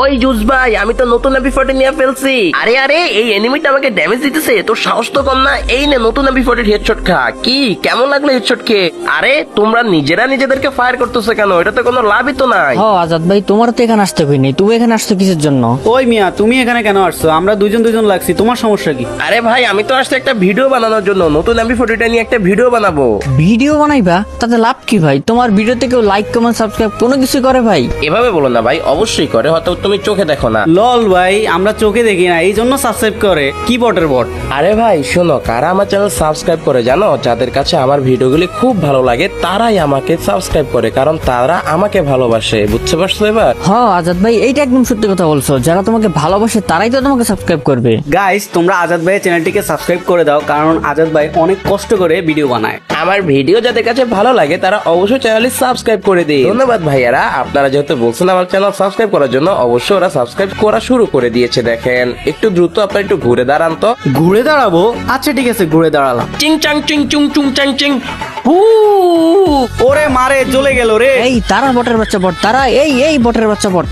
ওই জুস ভাই, আমি তো নতুন এপি40 নিয়ে ফেলছি। আরে আরে, এই এনিমিটা আমাকে ড্যামেজ দিতেছে, তোর সাহস তো কম না। এই নে নতুন এপি40 হেডশট খা। কি কেমন লাগলো হেডশট খেয়ে? আরে তোমরা নিজেরা নিজেদেরকে ফায়ার করতেছো কেন? এটা তো কোনো লাভই তো নাই। হ আজাদ ভাই, তোমার তো এখানে আসতে হয়নি, তুমি এখানে আসছো কিসের জন্য? ওই মিয়া, তুমি এখানে কেন আসছো? আমরা দুজন দুজন লাগছি, তোমার সমস্যা কি? আরে ভাই, আমি তো আসছি একটা ভিডিও বানানোর জন্য। নতুন এপি40টা নিয়ে একটা ভিডিও বানাবো। ভিডিও বানাইবা? তাতে লাভ কি ভাই? তোমার ভিডিওতে কেউ লাইক কমেন্ট সাবস্ক্রাইব কোনো কিছু করে ভাই? এভাবে বলো না ভাই, অবশ্যই করে, হয়তো তুমি চোখে দেখো না। লল ভাই, আমরা চোখে দেখি না, এই জন্য সাবস্ক্রাইব করে। কি বটের বট? আরে ভাই শোনো, কারা আমার চ্যানেল সাবস্ক্রাইব করে জানো? যাদের কাছে আমার ভিডিওগুলি খুব ভালো লাগে তারাই আমাকে সাবস্ক্রাইব করে, কারণ তারা আমাকে ভালোবাসে। বুঝতে পারছো এবার? হ আজাদ ভাই, এইটা একদম সত্যি কথা বলছো। যারা তোমাকে ভালোবাসে তারাই তো তোমাকে সাবস্ক্রাইব করবে। গাইস, তোমরা আজাদ ভাইয়ের চ্যানেলটিকে সাবস্ক্রাইব করে দাও, কারণ আজাদ ভাই অনেক কষ্ট করে ভিডিও বানায়। আমার ভিডিও যাদের কাছে ভালো লাগে তারা অবশ্যই চ্যানেলটি সাবস্ক্রাইব করে দিন। ধন্যবাদ ভাইয়ারা, আপনারা যেহেতু বলছেন আমার চ্যানেল সাবস্ক্রাইব করার জন্য, অবশ্যই ওরা সাবস্ক্রাইব করা শুরু করে দিয়েছে। দেখেন একটু দ্রুত, আপনারা একটু ঘুরে দাঁড়ান তো। ঘুরে দাঁড়াবো? আচ্ছা ঠিক আছে, ঘুরে দাঁড়ালাম। চিং চাং চিং চুং চুং চাং চিং। হু ওরে মারে, চলে গেল রে। এই তারা বটের বাচ্চা বট, তারা এই বটের বাচ্চা বট।